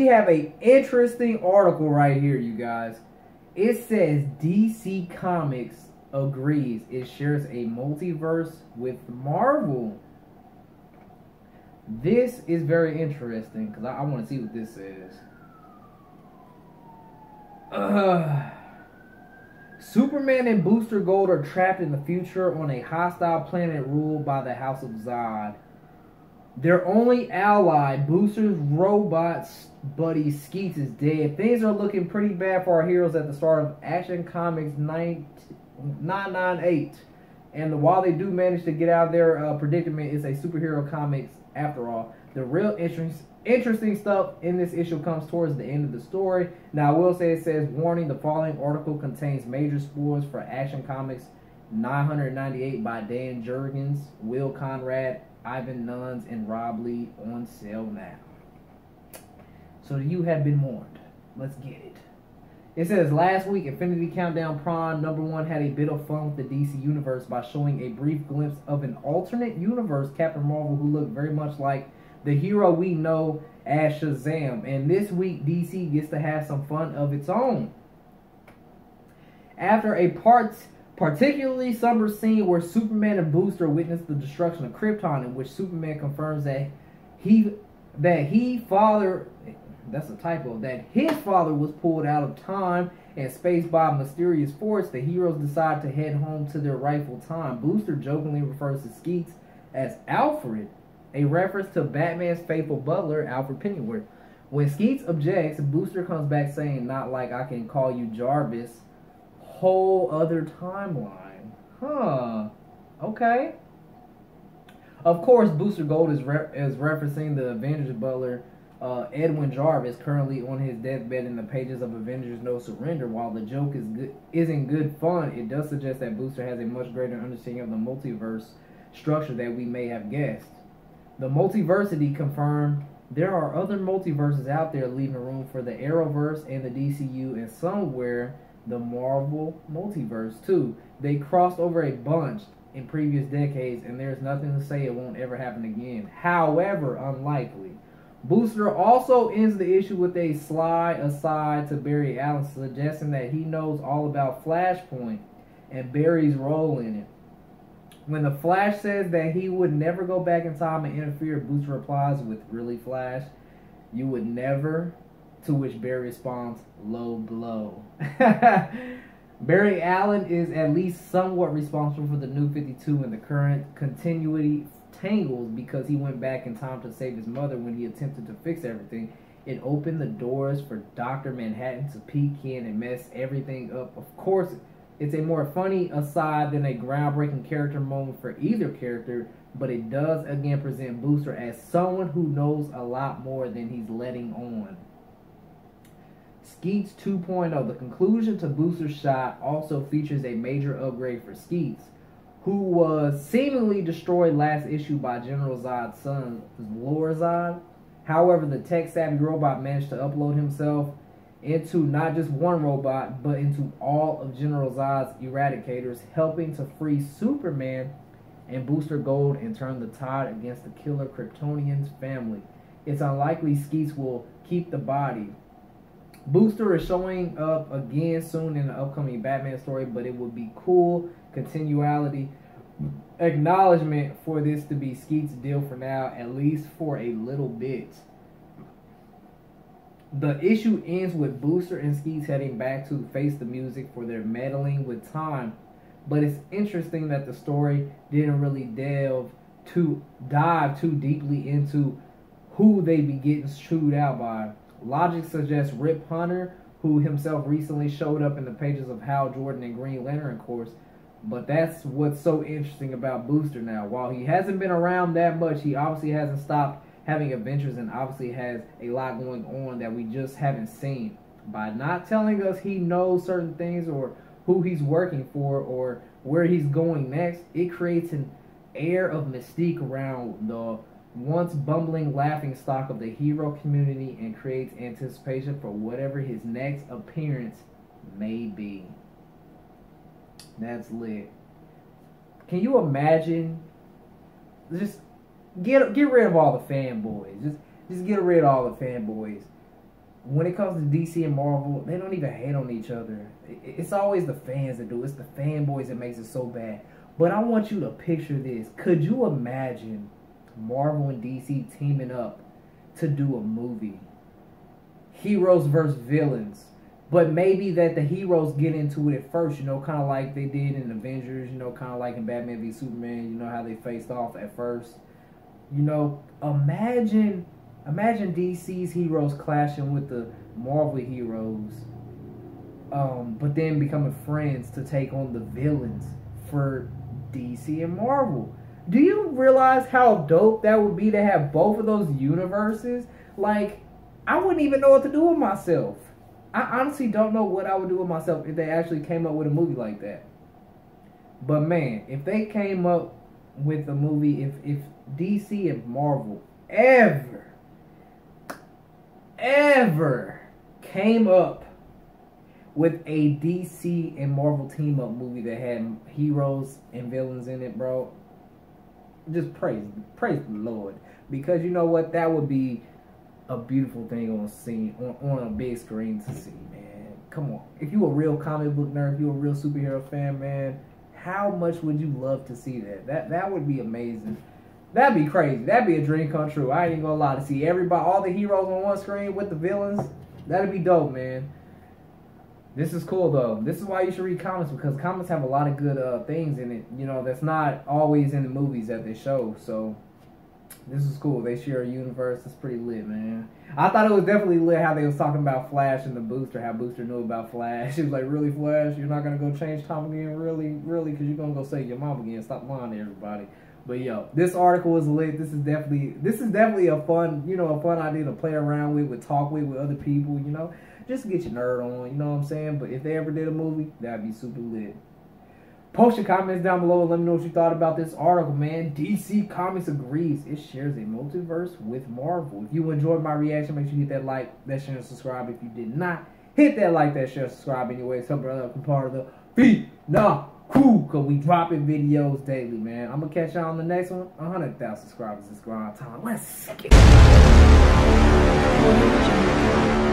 we have a interesting article right here, you guys. It says DC Comics agrees it shares a multiverse with Marvel. This is very interesting because I want to see what this says. Superman and Booster Gold are trapped in the future on a hostile planet ruled by the House of Zod. Their only ally, Booster's robot buddy Skeets, is dead. Things are looking pretty bad for our heroes at the start of Action Comics 998. And while they do manage to get out of their predicament, it's a superhero comics after all. The real interesting stuff in this issue comes towards the end of the story. Now, I will say, it says, warning, the following article contains major spoilers for Action Comics 998 by Dan Jurgens, Will Conrad, Ivan Nuns, and Rob Lee, on sale now. So you have been warned. Let's get it. It says, last week, Infinity Countdown Prime #1 had a bit of fun with the DC Universe by showing a brief glimpse of an alternate universe Captain Marvel who looked very much like the hero we know as Shazam. And this week, DC gets to have some fun of its own. After a particularly somber scene where Superman and Booster witness the destruction of Krypton, in which Superman confirms that his father was pulled out of time and space by a mysterious force, the heroes decide to head home to their rightful time. Booster jokingly refers to Skeets as Alfred, a reference to Batman's faithful butler, Alfred Pennyworth. When Skeets objects, Booster comes back saying, not like I can call you Jarvis. Whole other timeline. Huh. Okay. Of course, Booster Gold is referencing the Avengers butler, Edwin Jarvis, currently on his deathbed in the pages of Avengers No Surrender. While the joke isn't good fun, it does suggest that Booster has a much greater understanding of the multiverse structure than we may have guessed. The Multiversity confirmed there are other multiverses out there, leaving room for the Arrowverse and the DCU, and somewhere the Marvel Multiverse too. They crossed over a bunch in previous decades, and there's nothing to say it won't ever happen again. However, unlikely. Booster also ends the issue with a sly aside to Barry Allen, suggesting that he knows all about Flashpoint and Barry's role in it. When the Flash says that he would never go back in time and interfere, Booster replies with, really, Flash? You would never? To which Barry responds, low blow. Barry Allen is at least somewhat responsible for the New 52 and the current continuity tangles because he went back in time to save his mother when he attempted to fix everything. It opened the doors for Dr. Manhattan to peek in and mess everything up. Of course, it's a more funny aside than a groundbreaking character moment for either character, but it does again present Booster as someone who knows a lot more than he's letting on. Skeets 2.0. The conclusion to Booster's shot also features a major upgrade for Skeets, who was seemingly destroyed last issue by General Zod's son, Lord Zod. However, the tech-savvy robot managed to upload himself into not just one robot, but into all of General Zod's eradicators, helping to free Superman and Booster Gold and turn the tide against the killer Kryptonian's family. It's unlikely Skeets will keep the body. Booster is showing up again soon in the upcoming Batman story, but it would be cool continuality acknowledgement for this to be Skeets' deal for now, at least for a little bit. The issue ends with Booster and Skeets heading back to face the music for their meddling with time, but it's interesting that the story didn't really dive too deeply into who they be getting chewed out by. Logic suggests Rip Hunter, who himself recently showed up in the pages of Hal Jordan and Green Lantern, of course. But that's what's so interesting about Booster now. While he hasn't been around that much, he obviously hasn't stopped having adventures and obviously has a lot going on that we just haven't seen. By not telling us he knows certain things or who he's working for or where he's going next, it creates an air of mystique around the once bumbling laughingstock of the hero community and creates anticipation for whatever his next appearance may be. That's lit. Can you imagine? Just get rid of all the fanboys. Just get rid of all the fanboys. when it comes to DC and Marvel, they don't even hate on each other. It's always the fans that do. It's the fanboys that makes it so bad. But I want you to picture this. Could you imagine Marvel and DC teaming up to do a movie? Heroes versus villains. But maybe that the heroes get into it at first, you know, kind of like they did in Avengers, you know, kind of like in Batman v Superman, you know, how they faced off at first. You know, imagine DC's heroes clashing with the Marvel heroes, but then becoming friends to take on the villains for DC and Marvel. Do you realize how dope that would be to have both of those universes? Like, I wouldn't even know what to do with myself. I honestly don't know what I would do with myself if they actually came up with a movie like that. But man, if they came up with a movie, if DC and Marvel ever came up with a DC and Marvel team up movie that had heroes and villains in it, bro, just praise the Lord. Because you know what, that would be a beautiful thing on a big screen to see, man. Come on. If you a real comic book nerd, if you a real superhero fan, man, how much would you love to see that? That would be amazing. That'd be crazy. That'd be a dream come true. I ain't even gonna lie. To see everybody, all the heroes on one screen with the villains, that'd be dope, man. This is cool though. This is why you should read comics, because comics have a lot of good things in it, you know, that's not always in the movies that they show. So this is cool. They share a universe. It's pretty lit, man. I thought it was definitely lit how they was talking about Flash and the Booster, how Booster knew about Flash. He was like, really, Flash? You're not going to go change time again? Really? Really? Because you're going to go save your mom again. Stop lying to everybody. But, yo, this article was lit. This is definitely a fun, you know, a fun idea to play around with talk with other people, you know. Just to get your nerd on, you know what I'm saying? But if they ever did a movie, that'd be super lit. Post your comments down below and let me know what you thought about this article, man. DC Comics agrees it shares a multiverse with Marvel. If you enjoyed my reaction, make sure you hit that like, that share, and subscribe. If you did not, hit that like, that share, subscribe anyways. Help brother be part of the PhenomCrew, because we dropping videos daily, man. I'm going to catch y'all on the next one. 100,000 subscribers is grind time. Let's get it.